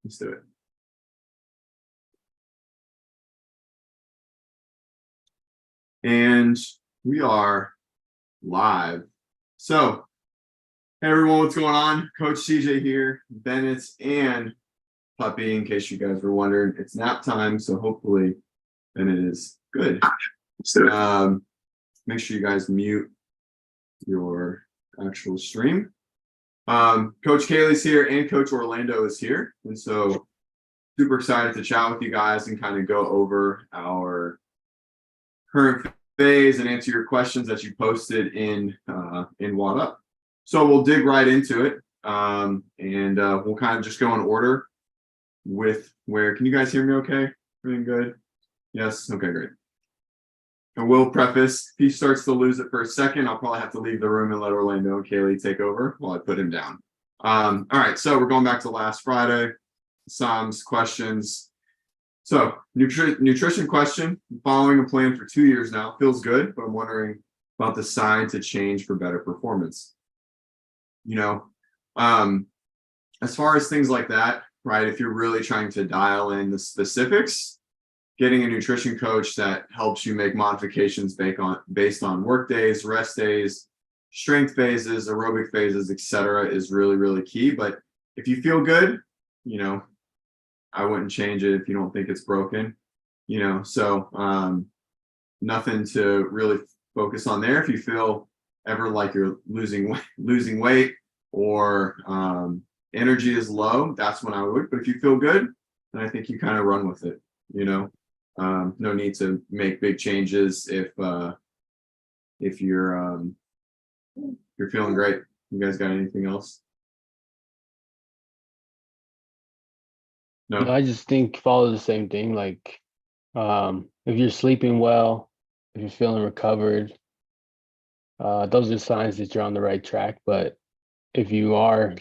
Let's do it. And we are live. So, hey everyone, what's going on? Coach CJ here, Bennett and Puppy, in case you guys were wondering. It's nap time, so hopefully Bennett is good. So, make sure you guys mute your actual stream. Coach Kaylee's here and Coach Orlando is here. And so super excited to chat with you guys and kind of go over our current phase and answer your questions that you posted in WODprep. So we'll dig right into it. And we'll kind of just go in order with where, can you guys hear me okay? Everything good? Yes? Okay, great. I will preface, if he starts to lose it for a second, I'll probably have to leave the room and let Orlando and Kaylee take over while I put him down. All right, so we're going back to last Friday. Sam's questions. So nutrition question, following a plan for 2 years now, feels good, but I'm wondering about the sign to change for better performance. You know, as far as things like that, right, if you're really trying to dial in the specifics, getting a nutrition coach that helps you make modifications based on work days, rest days, strength phases, aerobic phases, etc., is really, really key. But if you feel good, you know, I wouldn't change it if you don't think it's broken, you know. So nothing to really focus on there. If you feel ever like you're losing weight or energy is low, that's when I would. But if you feel good, then I think you kind of run with it, you know. No need to make big changes if you're feeling great. You guys got anything else? No, I just think follow the same thing. Like, if you're sleeping well, if you're feeling recovered, those are signs that you're on the right track. But if you are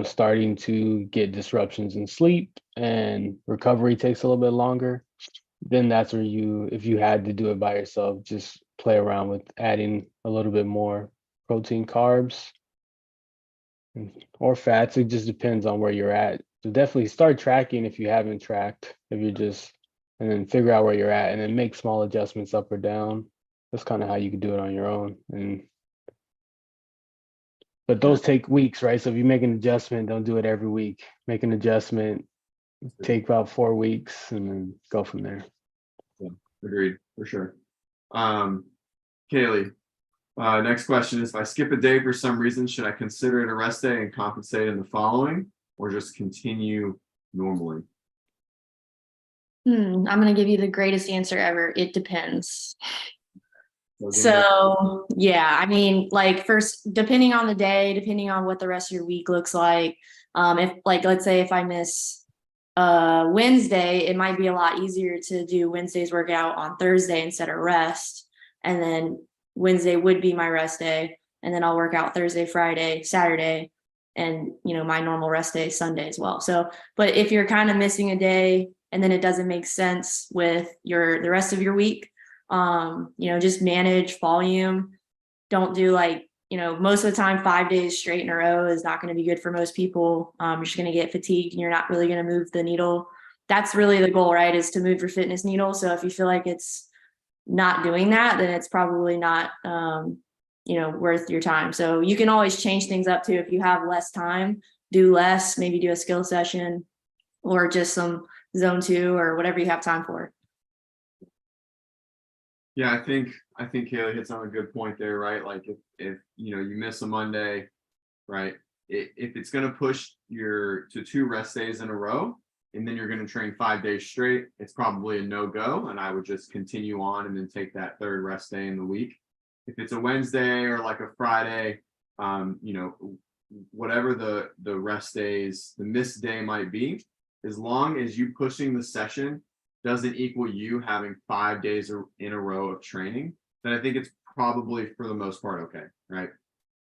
starting to get disruptions in sleep and recovery takes a little bit longer, then that's where if you had to do it by yourself, just play around with adding a little bit more protein, carbs, or fats. It just depends on where you're at. So definitely start tracking if you haven't tracked, and then figure out where you're at and then make small adjustments up or down. That's kind of how you can do it on your own. But those take weeks, right? So if you make an adjustment, don't do it every week. Make an adjustment, take about 4 weeks, and then go from there. Yeah, agreed, for sure. Kaylee, next question is, if I skip a day for some reason, should I consider it a rest day and compensate in the following, or just continue normally? I'm going to give you the greatest answer ever. It depends. So, yeah, I mean, like, first, depending on the day, depending on what the rest of your week looks like, if, like, let's say if I miss Wednesday, it might be a lot easier to do Wednesday's workout on Thursday instead of rest. And then Wednesday would be my rest day. And then I'll work out Thursday, Friday, Saturday, and, you know, my normal rest day Sunday as well. So, but if you're kind of missing a day and then it doesn't make sense with the rest of your week, you know, just manage volume. Don't do, like, you know, most of the time 5 days straight in a row is not going to be good for most people. You're just going to get fatigued and you're not really going to move the needle. That's really the goal, right? Is to move your fitness needle. So if you feel like it's not doing that, then it's probably not, you know, worth your time. So you can always change things up too. If you have less time, do less, maybe do a skill session or just some zone 2 or whatever you have time for. Yeah, I think Kaylee hits on a good point there, right? Like if you know you miss a Monday, right? If it's going to push to 2 rest days in a row, and then you're going to train 5 days straight, it's probably a no-go, and I would just continue on and then take that 3rd rest day in the week. If it's a Wednesday or like a Friday, you know, whatever the rest days, the missed day might be, as long as you pushing the session doesn't equal you having 5 days in a row of training, then I think it's probably for the most part okay, right?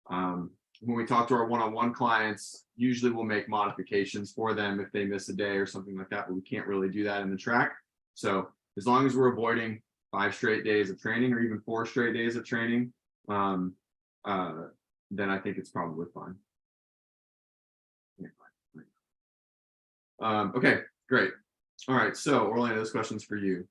When we talk to our one-on-one clients, usually we'll make modifications for them if they miss a day or something like that, but we can't really do that in the track. So as long as we're avoiding 5 straight days of training or even 4 straight days of training, then I think it's probably fine. Okay, great. All right, so Orlando, this question's for you.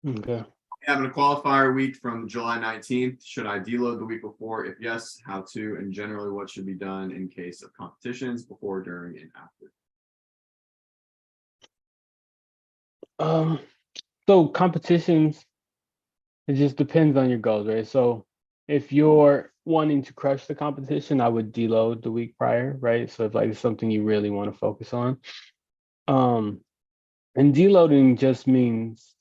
Okay. Having a qualifier week from July 19th, should I deload the week before? If yes, how to? And generally, what should be done in case of competitions before, during, and after? So competitions, it just depends on your goals, right? So if you're wanting to crush the competition, I would deload the week prior, right? So if like it's something you really want to focus on. And deloading just means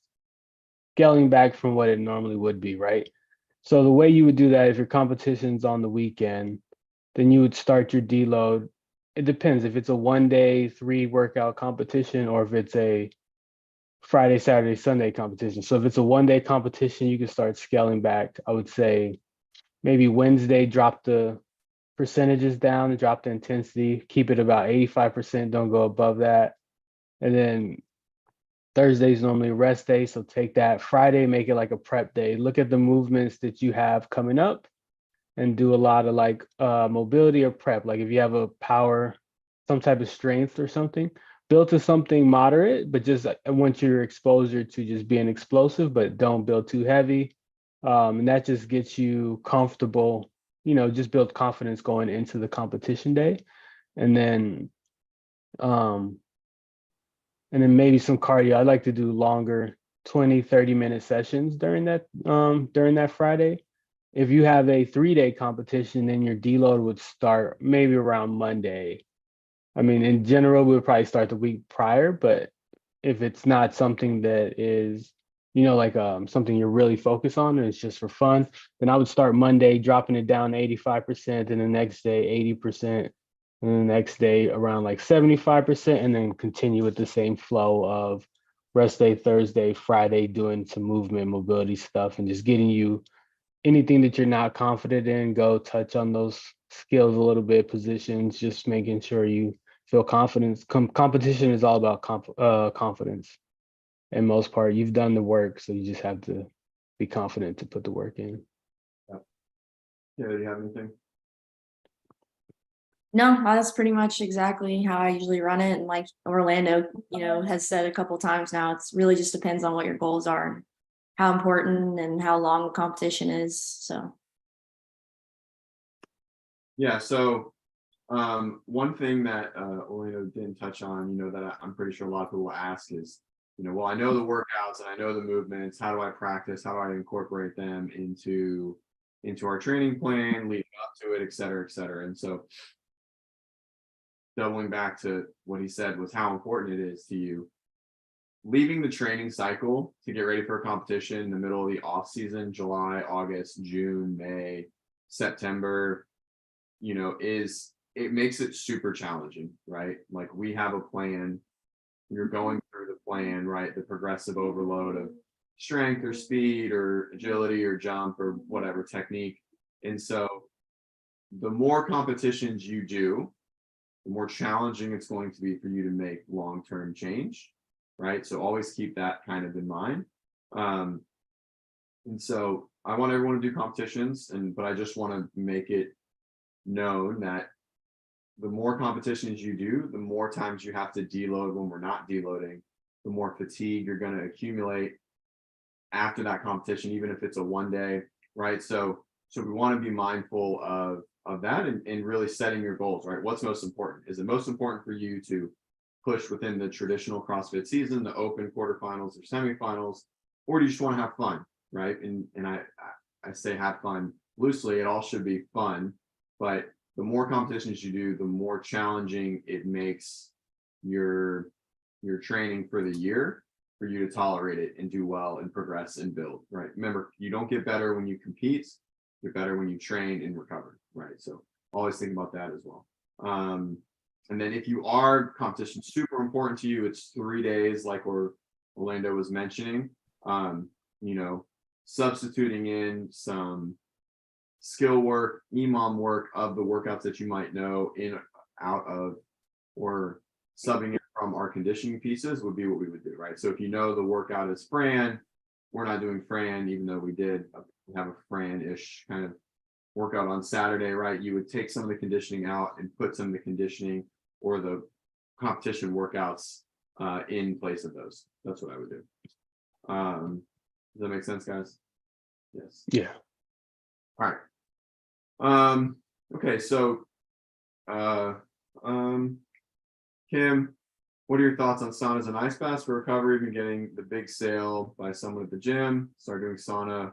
scaling back from what it normally would be, right? So the way you would do that, if your competition's on the weekend, then you would start your deload. It depends if it's a 1 day, 3 workout competition, or if it's a Friday, Saturday, Sunday competition. So if it's a 1 day competition, you can start scaling back. I would say maybe Wednesday, drop the percentages down and drop the intensity, keep it about 85%, don't go above that. And then Thursday's normally a rest day, so take that. Friday, make it like a prep day. Look at the movements that you have coming up and do a lot of like mobility or prep. Like if you have a power, some type of strength or something, build to something moderate, but just I want your exposure to just being explosive, but don't build too heavy. And that just gets you comfortable, just build confidence going into the competition day. And then um, and then maybe some cardio. I like to do longer 20, 30-minute sessions during that Friday. If you have a 3 day competition, then your deload would start maybe around Monday. I mean, in general, we would probably start the week prior, but if it's not something that is, like something you're really focused on and it's just for fun, then I would start Monday, dropping it down 85%, and the next day 80%, and the next day around like 75%, and then continue with the same flow of rest day, Thursday, Friday, doing some movement, mobility stuff, and just getting you anything that you're not confident in, go touch on those skills a little bit, positions, just making sure you feel confidence. Competition is all about confidence. In most part, you've done the work, so you just have to be confident to put the work in. Yeah, do you have anything? No, that's pretty much exactly how I usually run it. And like Orlando, has said a couple times now, it's really just depends on what your goals are, and how important and how long the competition is. So Yeah, so one thing that Orlando didn't touch on, that I'm pretty sure a lot of people will ask is, well, I know the workouts and I know the movements. How do I practice? How do I incorporate them into our training plan, leading up to it, et cetera, et cetera. And so doubling back to what he said was how important it is to you. Leaving the training cycle to get ready for a competition in the middle of the off season, July, August, June, May, September, it makes it super challenging, right? Like we have a plan, you're going through the plan, right? The progressive overload of strength or speed or agility or jump or whatever technique. And so the more competitions you do, the more challenging it's going to be for you to make long-term change, right? So always keep that kind of in mind. And so I want everyone to do competitions, but I just want to make it known that the more competitions you do, the more times you have to deload when we're not deloading, the more fatigue you're going to accumulate after that competition, even if it's a 1 day, right? So we want to be mindful of that and really setting your goals, right? What's most important? Is it most important for you to push within the traditional CrossFit season, the open quarterfinals or semifinals, or do you just want to have fun, right? And I say have fun loosely. It all should be fun, but the more competitions you do, the more challenging it makes your training for the year for you to tolerate it and do well and progress and build, right? Remember, you don't get better when you compete, you're better when you train and recover, right? So always think about that as well. And then if you are competition super important to you, it's 3 days like Orlando was mentioning, substituting in some skill work, EMOM work of the workouts that you might know in, out of, or subbing it from our conditioning pieces would be what we would do, right? So if you know the workout is Fran, we're not doing Fran, even though we did have a Fran-ish kind of workout on Saturday, right? You would take some of the conditioning out and put some of the conditioning or the competition workouts in place of those. That's what I would do. Does that make sense, guys? Yes. Yeah. All right. Okay, so Kim, what are your thoughts on saunas and ice baths for recovery? Been getting the big sale by someone at the gym. Start doing sauna.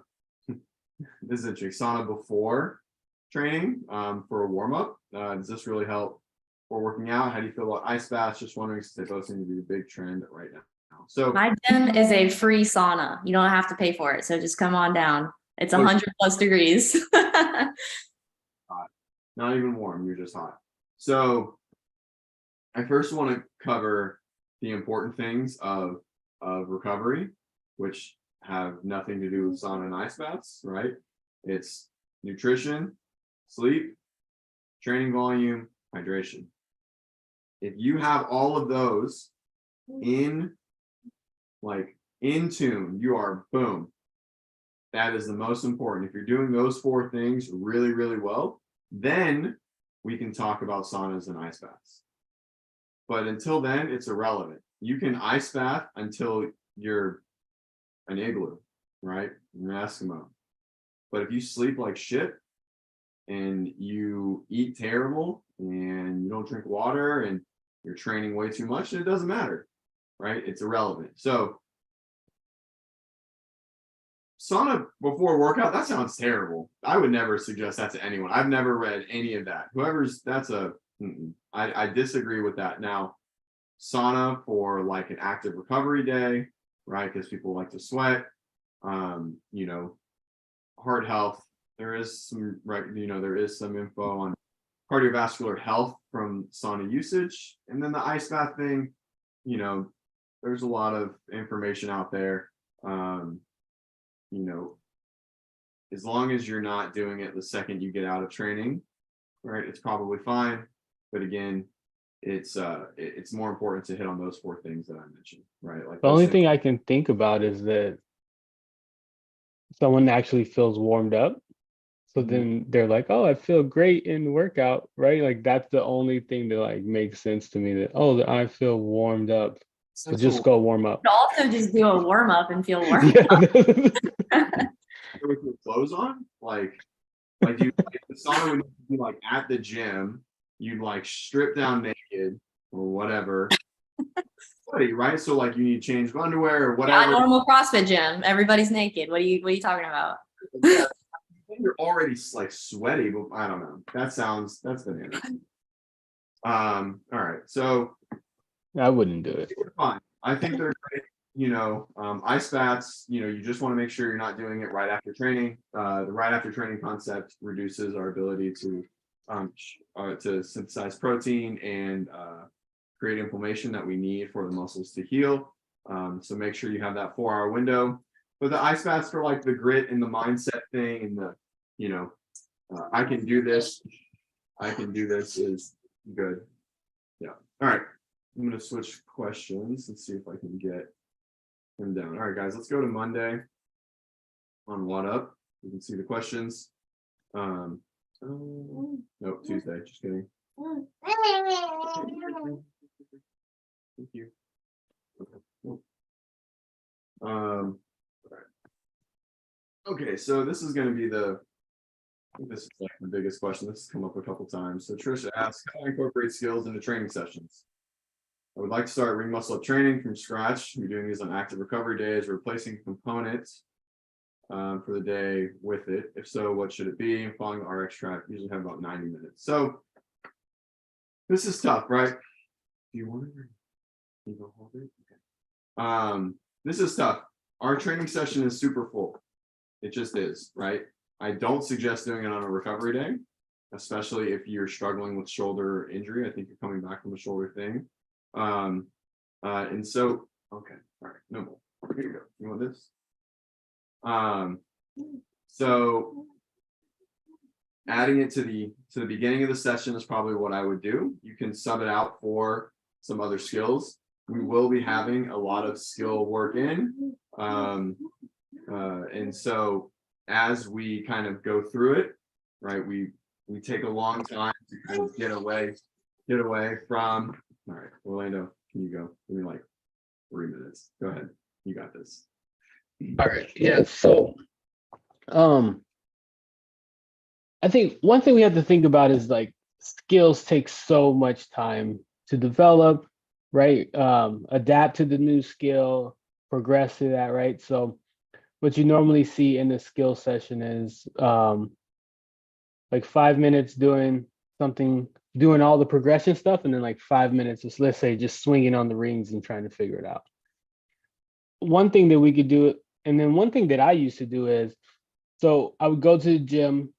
This is interesting. Sauna before training for a warm up. Does this really help for working out? How do you feel about ice baths? Just wondering, since they both seem to be the big trend right now. So My gym is a free sauna. You don't have to pay for it. So just come on down. It's 100+ degrees. hot. Not even warm, you're just hot. So I first want to cover the important things of recovery, which have nothing to do with sauna and ice baths, right? It's nutrition, sleep, training volume, hydration. If you have all of those in tune, you are boom. That is the most important. If you're doing those 4 things really, really well, then we can talk about saunas and ice baths. But until then, it's irrelevant. You can ice bath until you're an igloo, right? You're an Eskimo. But if you sleep like shit and you eat terrible and you don't drink water and you're training way too much, it doesn't matter, right? It's irrelevant. So sauna before workout, that sounds terrible. I would never suggest that to anyone. I've never read any of that. I disagree with that. Now, sauna for like an active recovery day, right? Because people like to sweat. Heart health. There is some info on cardiovascular health from sauna usage. And then the ice bath thing, there's a lot of information out there. As long as you're not doing it the second you get out of training, right, it's probably fine. But again, it's more important to hit on those 4 things that I mentioned, right? Like The only thing I can think about is that someone actually feels warmed up. So then they're like, oh, I feel great in the workout, right? Like that's the only thing that like makes sense to me, that, oh, I feel warmed up. So just go warm up. You could also just do a warm up and feel warm Yeah. up. With your clothes on, like you, the sauna would be like at the gym, you'd like strip down naked or whatever. Right? So like you need to change underwear or whatever. Yeah, normal CrossFit gym. Everybody's naked. What are you talking about? Yeah, you're already like sweaty, but I don't know. That's bananas. All right. So I wouldn't do it. fine. I think they're great. Ice baths, you just want to make sure you're not doing it right after training. The right after training concept reduces our ability to synthesize protein and create inflammation that we need for the muscles to heal. So make sure you have that 4-hour window. But the ice baths for like the grit and the mindset thing and the, I can do this is good. Yeah. All right. I'm going to switch questions and see if I can get them down. All right, guys, let's go to Monday on What Up. You can see the questions. Nope, Tuesday. Just kidding. Thank you. Okay. All right. Okay, so this is going to be this is like the biggest question. This has come up a couple times. So Trisha asks, how do I incorporate skills into training sessions? I would like to start ring muscle up training from scratch. We're doing these on active recovery days, replacing components for the day with it. If so, what should it be? And following the RX track, usually have about 90 minutes. So this is tough, right? Do you want it? Can you go hold it? Okay. This is tough. Our training session is super full. It just is, right? I don't suggest doing it on a recovery day, especially if you're struggling with shoulder injury. I think you're coming back from a shoulder thing. And so, okay, all right, no more. Here you go. You want this? So adding it to the beginning of the session is probably what I would do. You can sub it out for some other skills. We will be having a lot of skill work in. And so as we kind of go through it, right, we take a long time to kind of get away from All right, Orlando, can you go? Give me like 3 minutes. Go ahead. You got this. All right. Yeah. So, I think one thing we have to think about is like skills take so much time to develop, right? Adapt to the new skill, progress to that, right? So, what you normally see in the skill session is like 5 minutes doing something, doing all the progression stuff, and then like 5 minutes, just let's say, just swinging on the rings and trying to figure it out. One thing that we could do, and then one thing that I used to do is, so I would go to the gym,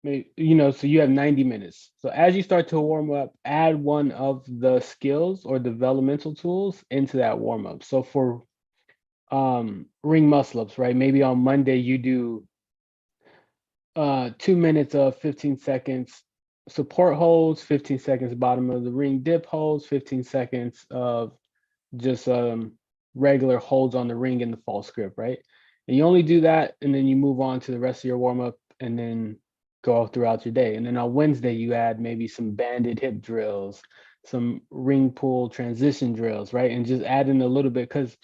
maybe, so you have 90 minutes. So as you start to warm up, add one of the skills or developmental tools into that warm up. So for ring muscle ups, right? Maybe on Monday you do 2 minutes of 15 seconds support holds, 15 seconds bottom of the ring dip holds, 15 seconds of just regular holds on the ring in the false grip, right? And you only do that, and then you move on to the rest of your warm up, and then go throughout your day. And then on Wednesday, you add maybe some banded hip drills, some ring pull transition drills, right? And just add in a little bit, because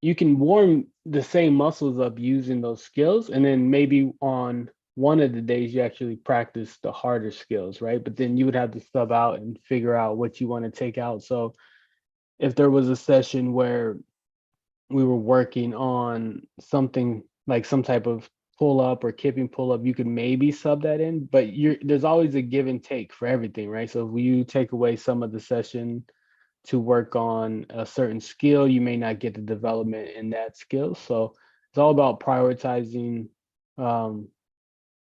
you can warm the same muscles up using those skills. And then maybe on one of the days, you actually practice the harder skills, right? But then you would have to sub out and figure out what you want to take out. So if there was a session where we were working on something like some type of pull up or kipping pull up, you could maybe sub that in, but there's always a give and take for everything, right? So if you take away some of the session to work on a certain skill, you may not get the development in that skill. So it's all about prioritizing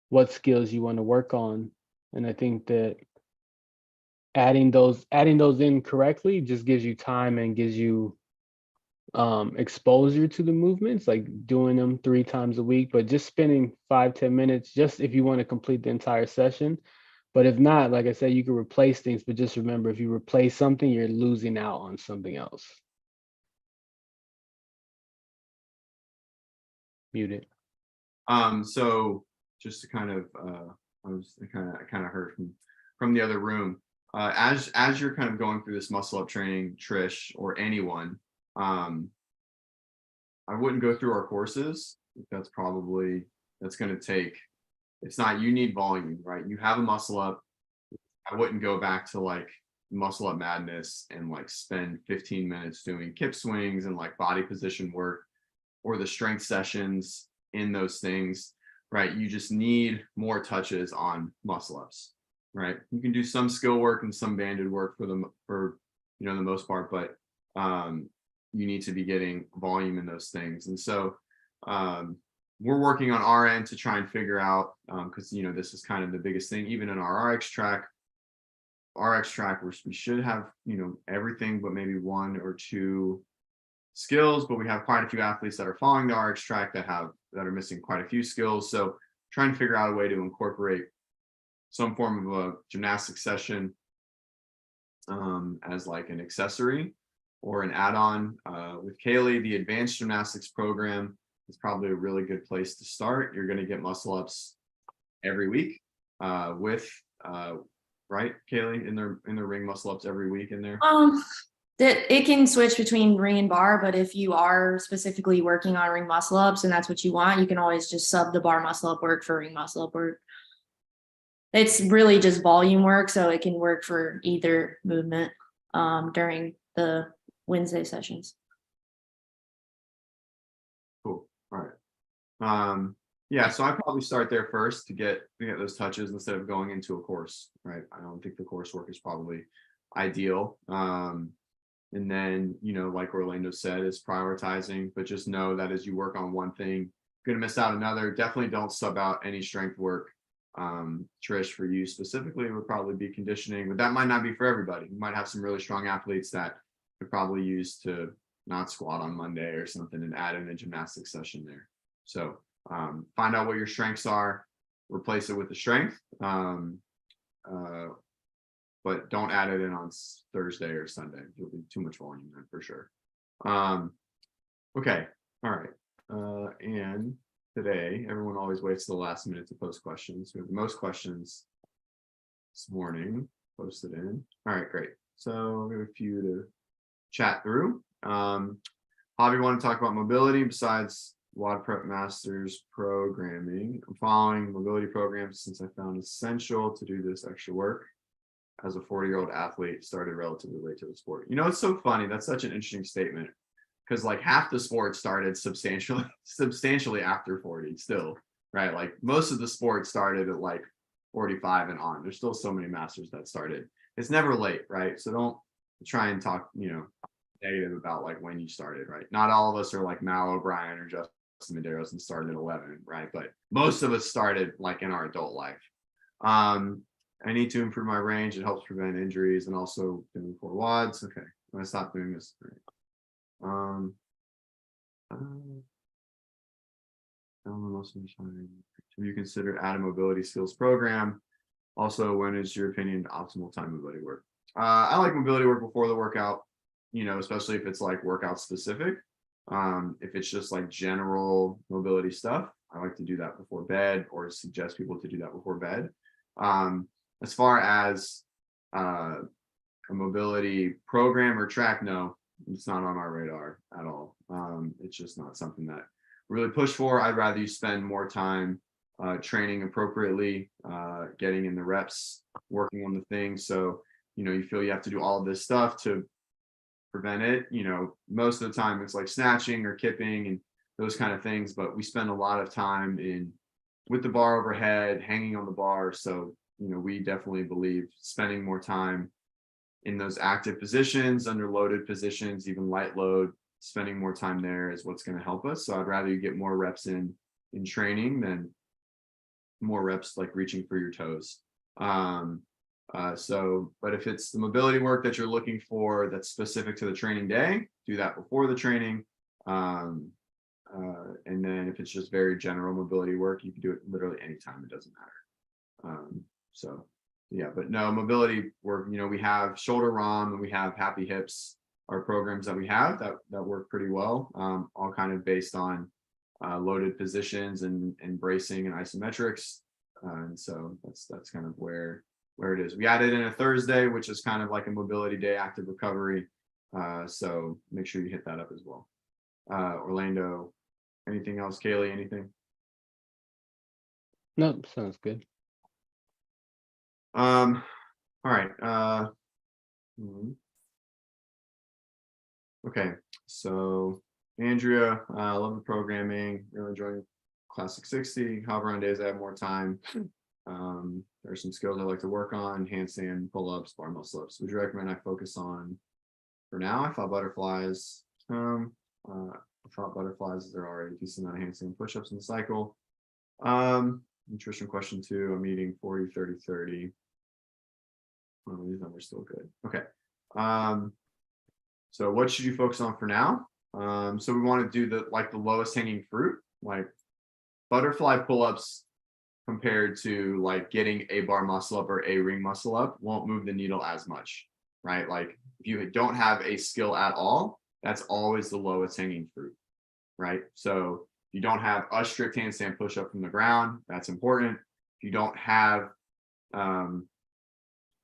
what skills you want to work on. And I think that adding those in correctly just gives you time and gives you exposure to the movements, like doing them 3 times a week, but just spending 5-10 minutes just if you want to complete the entire session. But if not, like I said, you can replace things, but just remember, if you replace something, you're losing out on something else. Muted. So just to kind of I kind of heard from the other room, as you're kind of going through this muscle up training, Trish, or anyone, I wouldn't go through our courses. That's going to take, it's not, you need volume, right? You have a muscle up. I wouldn't go back to like muscle up madness and like spend 15 minutes doing kip swings and like body position work or the strength sessions in those things, right? You just need more touches on muscle ups, right? You can do some skill work and some banded work for the most part, but you need to be getting volume in those things. And so we're working on our end to try and figure out, because this is kind of the biggest thing, even in our RX track, we should have everything but maybe 1 or 2 skills, but we have quite a few athletes that are following the RX track that are missing quite a few skills. So trying to figure out a way to incorporate some form of a gymnastics session as like an accessory or an add-on. With Kaylee, the advanced gymnastics program is probably a really good place to start. You're going to get muscle ups every week right, Kaylee, in their ring muscle ups every week in there. That it can switch between ring and bar, but if you are specifically working on ring muscle ups and that's what you want, you can always just sub the bar muscle up work for ring muscle up work. It's really just volume work, so it can work for either movement during the Wednesday sessions. Cool. All right. Yeah, so I'd probably start there first to get those touches instead of going into a course, right? I don't think the coursework is probably ideal. And then, like Orlando said, is prioritizing, but just know that as you work on one thing, you're going to miss out another. Definitely don't sub out any strength work. Trish, for you specifically, it would probably be conditioning, but that might not be for everybody. You might have some really strong athletes that could probably use to not squat on Monday or something and add in a gymnastics session there. So find out what your strengths are, replace it with the strength. But don't add it in on Thursday or Sunday. You'll be too much volume then for sure. Okay. All right. And today, everyone always waits to the last minute to post questions. We have the most questions this morning posted in. All right, great. So we have a few to chat through. Hobby want to talk about mobility besides WODprep Masters programming. I'm following mobility programs since I found essential to do this extra work. As a 40-year-old athlete, started relatively late to the sport. You know, it's so funny. That's such an interesting statement because like half the sport started substantially after 40 still, right? Like most of the sport started at like 45 and on. There's still so many masters that started. It's never late, right? So don't try and talk, negative about like when you started, right? Not all of us are like Mal O'Brien or Justin Medeiros and started at 11, right? But most of us started like in our adult life. I need to improve my range. It helps prevent injuries and also doing 4 WODs. Okay, I'm gonna stop doing this. Have you considered adding mobility skills program? Also, when is your opinion optimal time mobility work? I like mobility work before the workout, especially if it's like workout specific. If it's just like general mobility stuff, I like to do that before bed or suggest people to do that before bed. As far as a mobility program or track, no, it's not on my radar at all. It's just not something that I really push for. I'd rather you spend more time training appropriately, getting in the reps, working on the things. So, you feel you have to do all of this stuff to prevent it. Most of the time it's like snatching or kipping and those kind of things, but we spend a lot of time with the bar overhead, hanging on the bar. So, we definitely believe spending more time in those active positions, under loaded positions, even light load, spending more time there is what's going to help us. So I'd rather you get more reps in training than more reps like reaching for your toes. But if it's the mobility work that you're looking for that's specific to the training day, do that before the training. And then if it's just very general mobility work, you can do it literally anytime. It doesn't matter. But no, mobility work, we have shoulder ROM and we have happy hips are programs that we have that work pretty well, all kind of based on loaded positions and bracing and isometrics. And so that's kind of where it is. We added in a Thursday, which is kind of like a mobility day, active recovery. So make sure you hit that up as well. Orlando, anything else? Kaylee, anything? No, sounds good. All right. Okay, so Andrea, love the programming, really enjoying Classic 60. However, on days I have more time, there are some skills I like to work on: handstand, pull-ups, bar muscle ups. Would you recommend I focus on for now? I thought butterflies. There are already a decent amount of handstand push-ups in the cycle. Nutrition question 2. I'm eating 40, 30, 30. Oh, these numbers still good. Okay. So what should you focus on for now? So we want to do the lowest hanging fruit, like butterfly pull-ups compared to like getting a bar muscle up or a ring muscle up won't move the needle as much, right? Like if you don't have a skill at all, that's always the lowest hanging fruit, right? So if you don't have a strict handstand push-up from the ground, that's important. If you don't have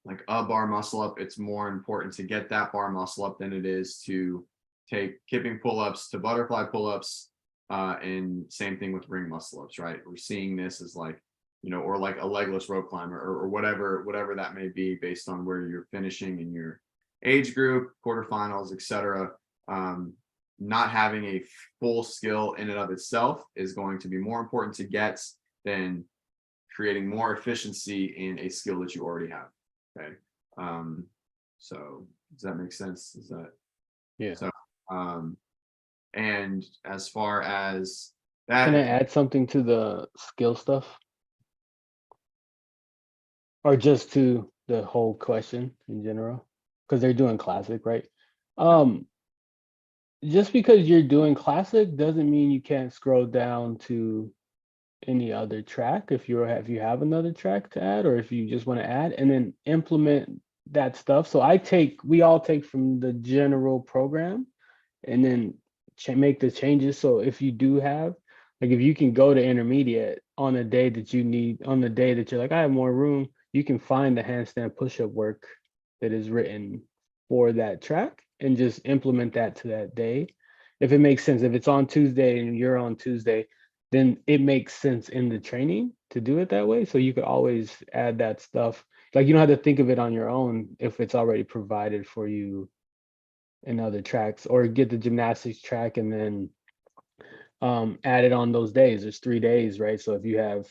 like a bar muscle up, it's more important to get that bar muscle up than it is to take kipping pull-ups to butterfly pull-ups, and same thing with ring muscle ups, right? We're seeing this as like, or like a legless rope climber or whatever that may be based on where you're finishing in your age group, quarterfinals, etc. Not having a full skill in and of itself is going to be more important to get than creating more efficiency in a skill that you already have. Okay. So does that make sense? Is that? Yeah. So, and as far as that, Can I add something to the skill stuff? Or just to the whole question in general? Because they're doing classic, right? Just because you're doing classic doesn't mean you can't scroll down to any other track if you have another track to add, or if you just want to add and then implement that stuff. So we all take from the general program and then make the changes. So if you do have, like, if you can go to intermediate on a day that you're like, I have more room, you can find the handstand push-up work that is written for that track and just implement that to that day. If it makes sense, if it's on Tuesday and you're on Tuesday, then it makes sense in the training to do it that way. So you could always add that stuff. Like you don't have to think of it on your own if it's already provided for you in other tracks, or get the gymnastics track and then add it on those days. There's 3 days, right? So if you have,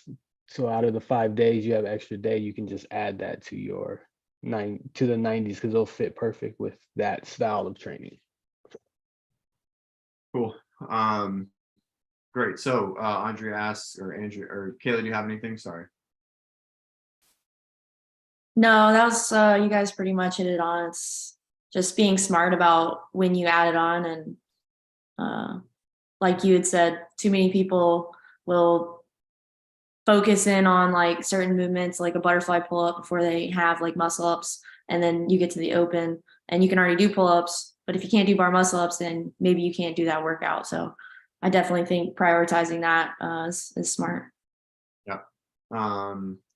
so out of the 5 days, you have extra day, you can just add that to your to the 90s because they'll fit perfect with that style of training. Cool. Great. So Andrea asks, or Andrew or Kayla, do you have anything? Sorry. No, that was you guys pretty much hit it on. It's just being smart about when you add it on, and like you had said, too many people will focus in on like certain movements, like a butterfly pull-up, before they have like muscle ups, and then you get to the open and you can already do pull-ups, but if you can't do bar muscle ups, then maybe you can't do that workout. So I definitely think prioritizing that is smart. Yeah.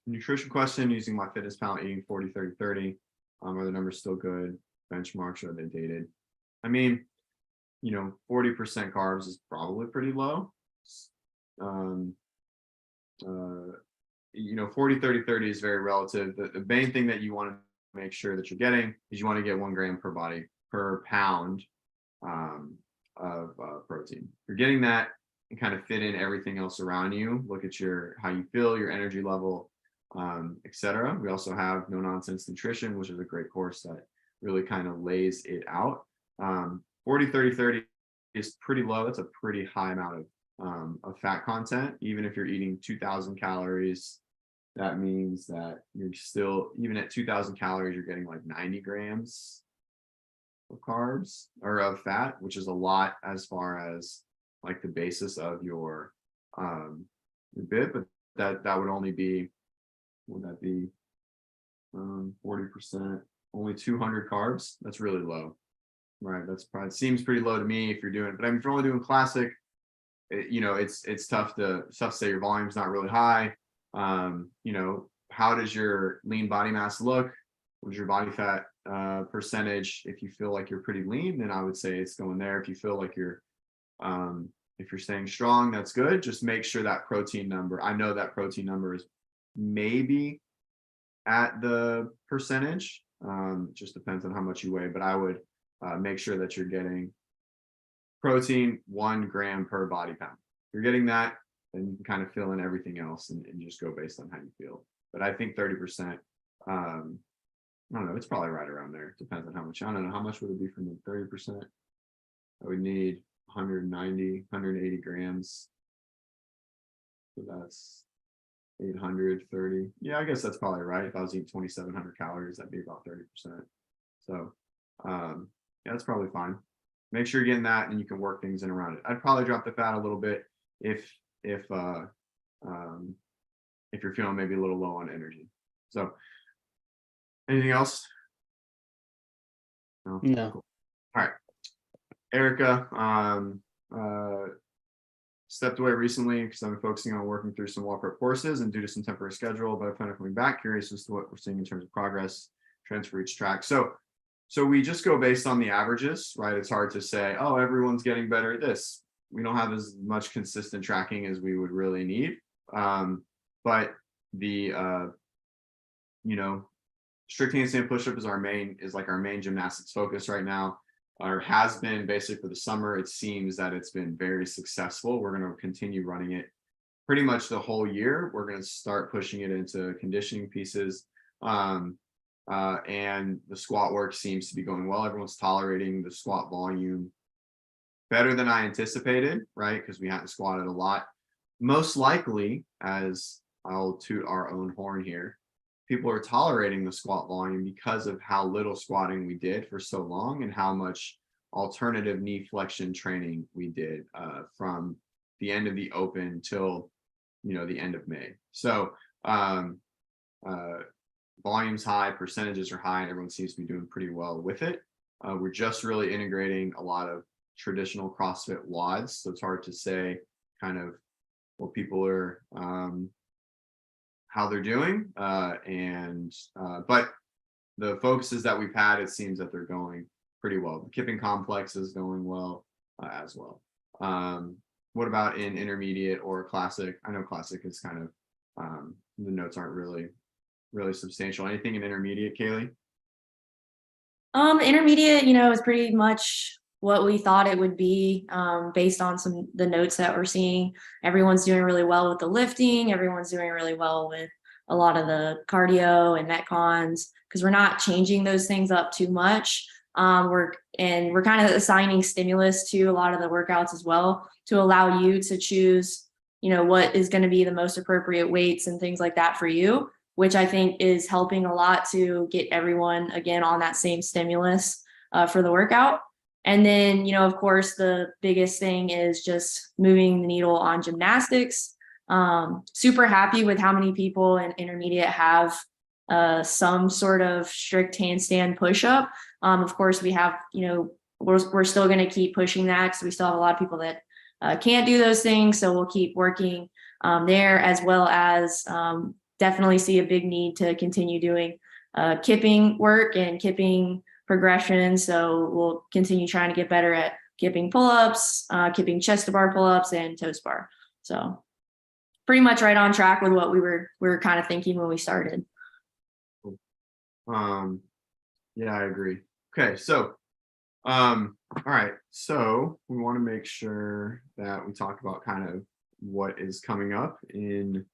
Nutrition question: using MyFitnessPal, eating 40 30 30. Are the numbers still good? Benchmarks, are they dated? I mean, 40% carbs is probably pretty low. 40 30 30 is very relative. The main thing that you want to make sure that you're getting is you want to get 1 gram per pound of protein. If you're getting that and kind of fit in everything else around you, look at how you feel, your energy level, etc. We also have No Nonsense Nutrition, which is a great course that really kind of lays it out. 40 30 30 is pretty low. That's a pretty high amount of fat content. Even if you're eating 2,000 calories, that means that you're still, even at 2,000 calories, you're getting like 90 grams of carbs or of fat, which is a lot as far as like the basis of your bit. But that would only be, would that be 40%, only 200 carbs? That's really low, right? That's probably, seems pretty low to me if you're doing it. But I mean, if you're only doing classic, it's tough to say your volume's not really high. How does your lean body mass look? What's your body fat percentage? If you feel like you're pretty lean, then I would say it's going there. If you feel like you're if you're staying strong, that's good. Just make sure that protein number, I know that protein number is maybe at the percentage. Just depends on how much you weigh, but I would make sure that you're getting protein 1 gram per body pound. If you're getting that, then you can kind of fill in everything else and just go based on how you feel. But I think 30%, I don't know, it's probably right around there. It depends on how much. I don't know, how much would it be for me? 30%? I would need 190, 180 grams. So that's 830. Yeah, I guess that's probably right. If I was eating 2,700 calories, that'd be about 30%. So yeah, that's probably fine. Make sure you're getting that, and you can work things in around it. I'd probably drop the fat a little bit if you're feeling maybe a little low on energy. So anything else? No. Cool. All right. Erica stepped away recently because I've been focusing on working through some WODprep courses and due to some temporary schedule, but I plan on coming back. Curious as to what we're seeing in terms of progress, trends for each track. So we just go based on the averages, right? It's hard to say, oh, everyone's getting better at this. We don't have as much consistent tracking as we would really need. But the strict handstand push-up is our main gymnastics focus right now, or has been basically for the summer. It seems that it's been very successful. We're going to continue running it pretty much the whole year. We're going to start pushing it into conditioning pieces. And the squat work seems to be going well. Everyone's tolerating the squat volume better than I anticipated, right? Because we hadn't squatted a lot. Most likely, as I'll toot our own horn here, people are tolerating the squat volume because of how little squatting we did for so long and how much alternative knee flexion training we did from the end of the open till the end of May. So volume's high, percentages are high, and everyone seems to be doing pretty well with it. We're just really integrating a lot of traditional CrossFit WODs, so it's hard to say kind of what people are how they're doing, but the focuses that we've had, it seems that they're going pretty well. The kipping complex is going well as well. What about in intermediate or classic? I know classic is kind of the notes aren't really substantial. Anything in intermediate, Kaylee? Intermediate, is pretty much what we thought it would be, based on the notes that we're seeing. Everyone's doing really well with the lifting. Everyone's doing really well with a lot of the cardio and metcons, because we're not changing those things up too much. We're kind of assigning stimulus to a lot of the workouts as well, to allow you to choose, what is going to be the most appropriate weights and things like that for you, which I think is helping a lot to get everyone again on that same stimulus for the workout. And then, of course, the biggest thing is just moving the needle on gymnastics. Super happy with how many people in intermediate have some sort of strict handstand push-up. Of course, we have, we're still going to keep pushing that, because we still have a lot of people that can't do those things. So we'll keep working there, as well as definitely see a big need to continue doing kipping work and kipping progression. So we'll continue trying to get better at kipping pull-ups, kipping chest to bar pull-ups, and toe bar. So pretty much right on track with what we were kind of thinking when we started. Yeah, I agree. Okay, so all right, so we want to make sure that we talk about kind of what is coming up in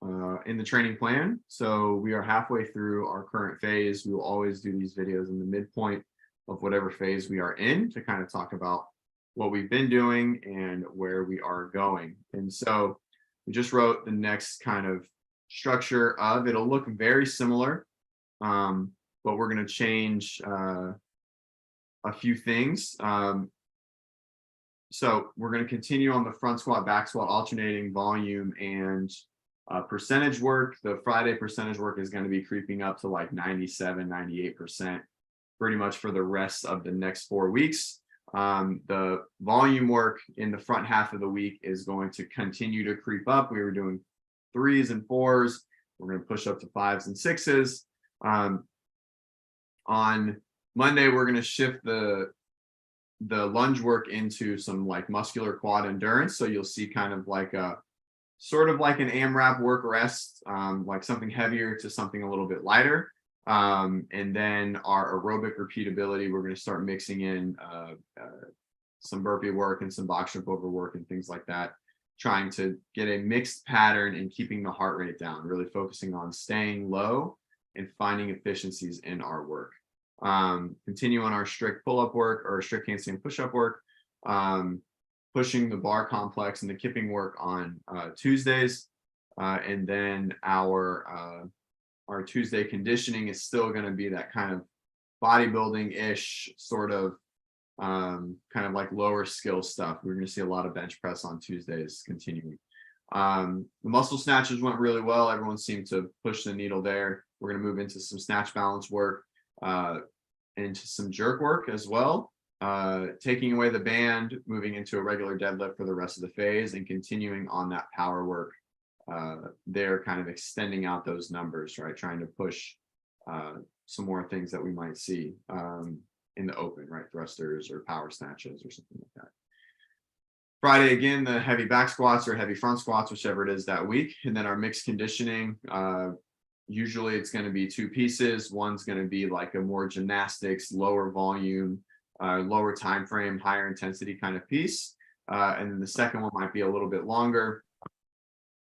the training plan. So we are halfway through our current phase. We will always do these videos in the midpoint of whatever phase we are in, to kind of talk about what we've been doing and where we are going. And so we just wrote the next kind of structure of, it'll look very similar, but we're going to change a few things. So we're going to continue on the front squat, back squat, alternating volume and percentage work. The Friday percentage work is going to be creeping up to like 97, 98%, pretty much for the rest of the next 4 weeks. The volume work in the front half of the week is going to continue to creep up. We were doing 3s and 4s. We're going to push up to 5s and 6s. On Monday, we're going to shift the lunge work into some like muscular quad endurance. So you'll see kind of like a sort of like an AMRAP work rest, like something heavier to something a little bit lighter. And then our aerobic repeatability, we're going to start mixing in some burpee work and some box jump over work and things like that, trying to get a mixed pattern and keeping the heart rate down, really focusing on staying low and finding efficiencies in our work. Continue on our strict pull-up work or strict handstand push-up work, pushing the bar complex and the kipping work on Tuesdays. And then our Tuesday conditioning is still going to be that kind of bodybuilding-ish sort of kind of like lower skill stuff. We're going to see a lot of bench press on Tuesdays continuing. The muscle snatches went really well. Everyone seemed to push the needle there. We're going to move into some snatch balance work, into some jerk work as well, taking away the band, moving into a regular deadlift for the rest of the phase, and continuing on that power work. They're kind of extending out those numbers, right? Trying to push some more things that we might see in the open, right? Thrusters or power snatches or something like that. Friday, again, the heavy back squats or heavy front squats, whichever it is that week. And then our mixed conditioning, usually it's going to be 2 pieces. One's going to be like a more gymnastics, lower volume, lower time frame, higher intensity kind of piece. And then the second one might be a little bit longer.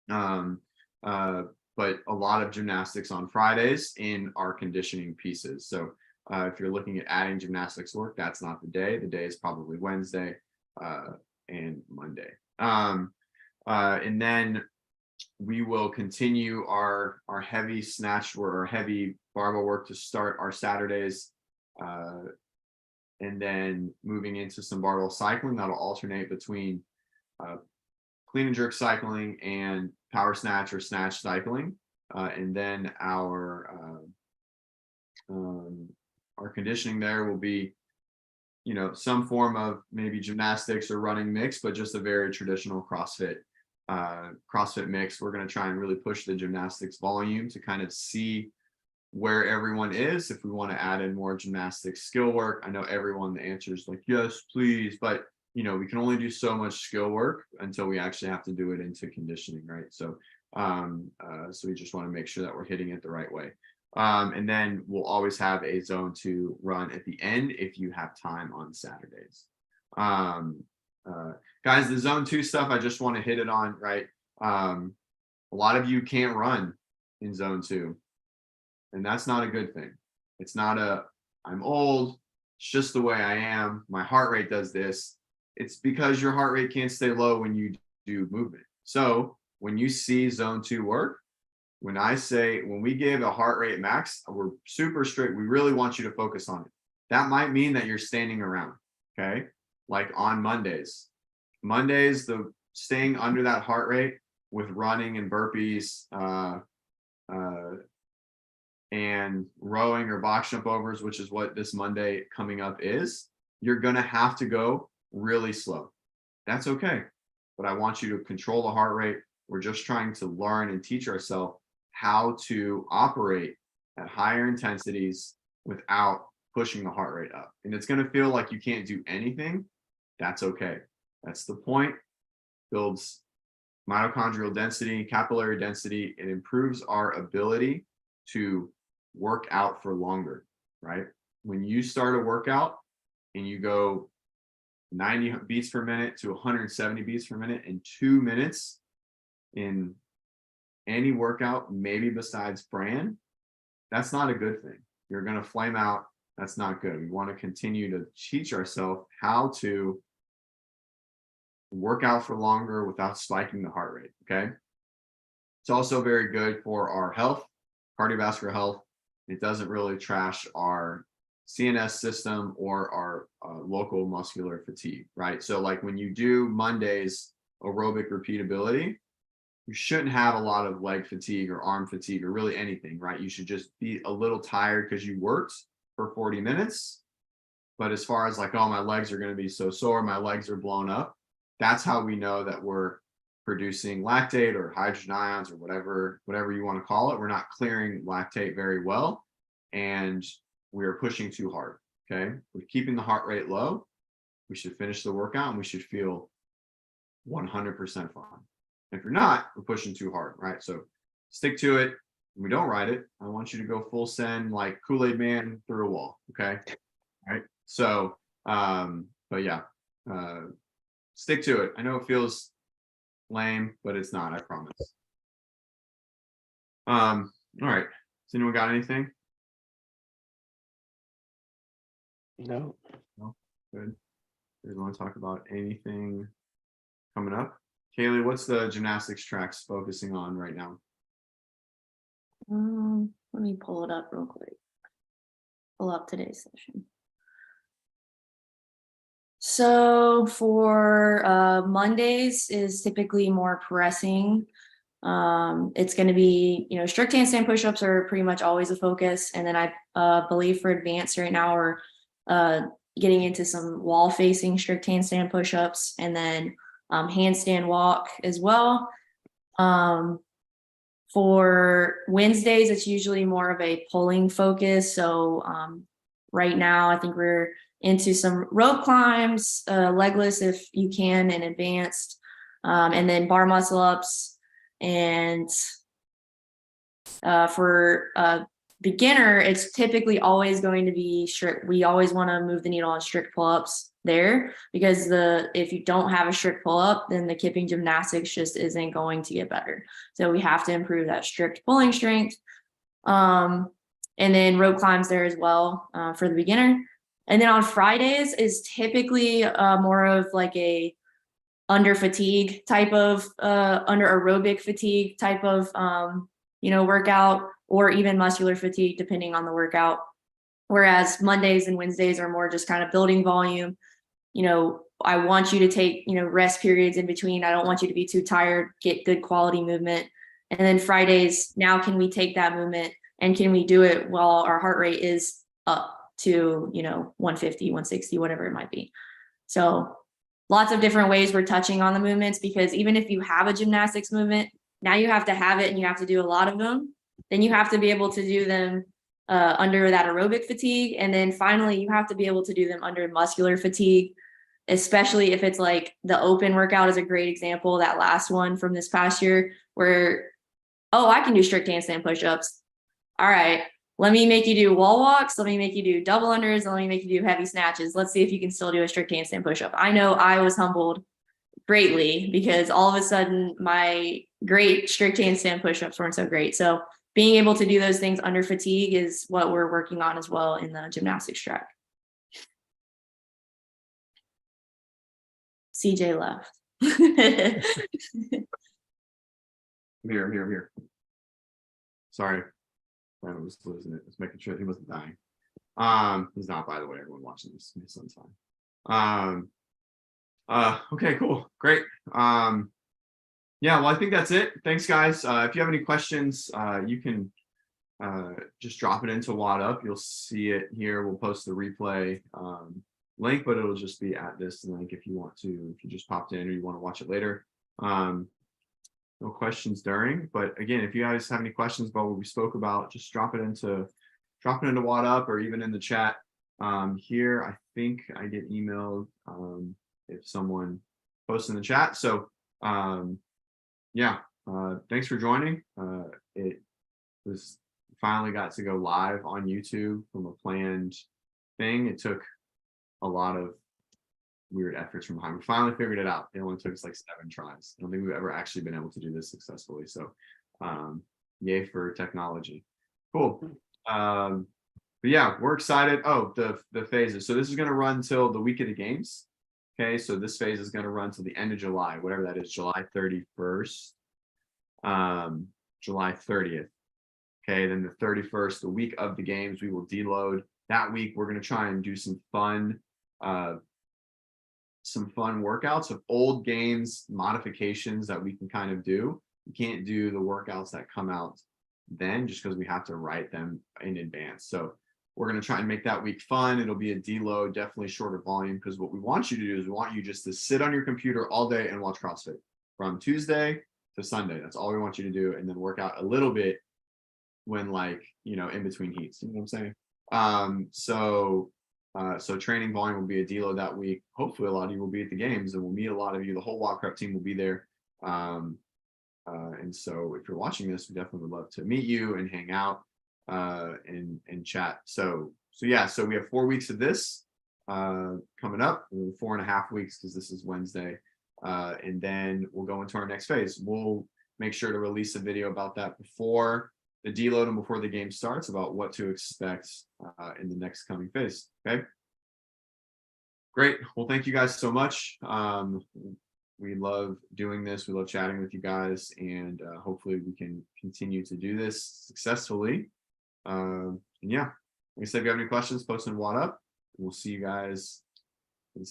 But a lot of gymnastics on Fridays in our conditioning pieces. So if you're looking at adding gymnastics work, that's not the day. The day is probably Wednesday and Monday. And then we will continue our heavy snatch work or heavy barbell work to start our Saturdays. And then moving into some barbell cycling that'll alternate between clean and jerk cycling and power snatch or snatch cycling. And then our conditioning there will be, some form of maybe gymnastics or running mix, but just a very traditional CrossFit mix. We're going to try and really push the gymnastics volume to kind of see where everyone is, if we want to add in more gymnastics skill work. I know everyone, the answer is like, yes, please. But, you know, we can only do so much skill work until we actually have to do it into conditioning, right? So, so we just want to make sure that we're hitting it the right way. And then we'll always have a zone 2 run at the end if you have time on Saturdays. Guys, the zone 2 stuff, I just want to hit it on, right? A lot of you can't run in zone 2, and that's not a good thing. It's not I'm old, it's just the way I am, my heart rate does this. It's because your heart rate can't stay low when you do movement. So when you see zone 2 work, when we give a heart rate max, we're super strict. We really want you to focus on it. That might mean that you're standing around, okay? Like on Mondays, the staying under that heart rate with running and burpees, and rowing or box jump overs, which is what this Monday coming up is, you're gonna have to go really slow. That's okay, but I want you to control the heart rate. We're just trying to learn and teach ourselves how to operate at higher intensities without pushing the heart rate up. And it's going to feel like you can't do anything. That's okay. That's the point. Builds mitochondrial density, capillary density. It improves our ability to work out for longer, right? When you start a workout and you go 90 beats per minute to 170 beats per minute in 2 minutes in any workout, maybe besides brand, that's not a good thing. You're going to flame out. That's not good. We want to continue to teach ourselves how to work out for longer without spiking the heart rate. Okay. It's also very good for our health, cardiovascular health. It doesn't really trash our CNS system or our local muscular fatigue, right? So like when you do Mondays aerobic repeatability, you shouldn't have a lot of leg fatigue or arm fatigue or really anything, right? You should just be a little tired because you worked for 40 minutes. But as far as like, oh, my legs are going to be so sore, my legs are blown up, that's how we know that we're producing lactate or hydrogen ions or whatever you want to call it. We're not clearing lactate very well, and we're pushing too hard. Okay, we're keeping the heart rate low. We should finish the workout and we should feel 100% fine. If you're not, we're pushing too hard, right? So stick to it. When we don't ride it, I want you to go full send like Kool-Aid man through a wall. Okay, all right. So, but yeah, stick to it. I know it feels lame, but it's not. I promise. All right. Has anyone got anything? No. No. Good. You guys want to talk about anything coming up? Kaylee, what's the gymnastics tracks focusing on right now? Let me pull it up real quick. Pull up today's session. So for Mondays is typically more pressing. It's going to be, strict handstand push-ups are pretty much always a focus. And then I believe for advanced right now, we're getting into some wall facing strict handstand push-ups, and then handstand walk as well. For Wednesdays, it's usually more of a pulling focus. So right now, I think we're into some rope climbs, legless if you can, and advanced, and then bar muscle ups. And for beginner, it's typically always going to be strict. We always want to move the needle on strict pull-ups there, because if you don't have a strict pull-up, then the kipping gymnastics just isn't going to get better. So we have to improve that strict pulling strength. And then rope climbs there as well for the beginner. And then on Fridays is typically more of like a under fatigue type of under aerobic fatigue type of workout, or even muscular fatigue depending on the workout. Whereas Mondays and Wednesdays are more just kind of building volume. I want you to take rest periods in between. I don't want you to be too tired, get good quality movement. And then Fridays, now can we take that movement and can we do it while our heart rate is up to 150, 160, whatever it might be. So lots of different ways we're touching on the movements, because even if you have a gymnastics movement, now you have to have it and you have to do a lot of them. Then you have to be able to do them under that aerobic fatigue. And then finally, you have to be able to do them under muscular fatigue, especially if it's like the open workout is a great example. That last one from this past year where, oh, I can do strict handstand push-ups. All right, let me make you do wall walks. Let me make you do double unders. And let me make you do heavy snatches. Let's see if you can still do a strict handstand push-up. I know I was humbled greatly because all of a sudden my great strict handstand push-ups weren't so great. So being able to do those things under fatigue is what we're working on as well in the gymnastics track. CJ left. Here. Sorry. I was losing it. Just making sure he wasn't dying. He's not, by the way, everyone watching this. My son's fine. Okay, cool. Great. Yeah, well, I think that's it. Thanks, guys. If you have any questions, you can just drop it into WODup. You'll see it here. We'll post the replay link, but it'll just be at this link if you want to, if you just popped in or you want to watch it later. No questions during, but again, if you guys have any questions about what we spoke about, just drop it into WODup or even in the chat here. I think I get emailed if someone posts in the chat. So yeah, thanks for joining. It was finally got to go live on YouTube from a planned thing. It took a lot of weird efforts from behind. We finally figured it out. It only took us like 7 tries. I don't think we've ever actually been able to do this successfully. So yay for technology. Cool. But yeah, we're excited. Oh, the phases. So this is going to run till the week of the games. Okay, so this phase is going to run till the end of July, whatever that is, July 31st, July 30th. Okay, then the 31st, the week of the games, we will deload. That week, we're going to try and do some fun workouts of old games, modifications that we can kind of do. We can't do the workouts that come out then just because we have to write them in advance. So we're going to try and make that week fun. It'll be a deload, definitely shorter volume, because what we want you to do is we want you just to sit on your computer all day and watch CrossFit from Tuesday to Sunday. That's all we want you to do, and then work out a little bit when, like, you know, in between heats. You know what I'm saying? So training volume will be a deload that week. Hopefully a lot of you will be at the games, and we'll meet a lot of you. The whole WODprep team will be there. And so if you're watching this, we definitely would love to meet you and hang out and chat. So yeah, so we have 4 weeks of this coming up, 4.5 weeks because this is Wednesday. And then we'll go into our next phase. We'll make sure to release a video about that before the deload and before the game starts, about what to expect in the next coming phase. Okay. Great. Well, thank you guys so much. We love doing this. We love chatting with you guys, and hopefully we can continue to do this successfully. And yeah, like I said, if you have any questions, post in WODup. We'll see you guys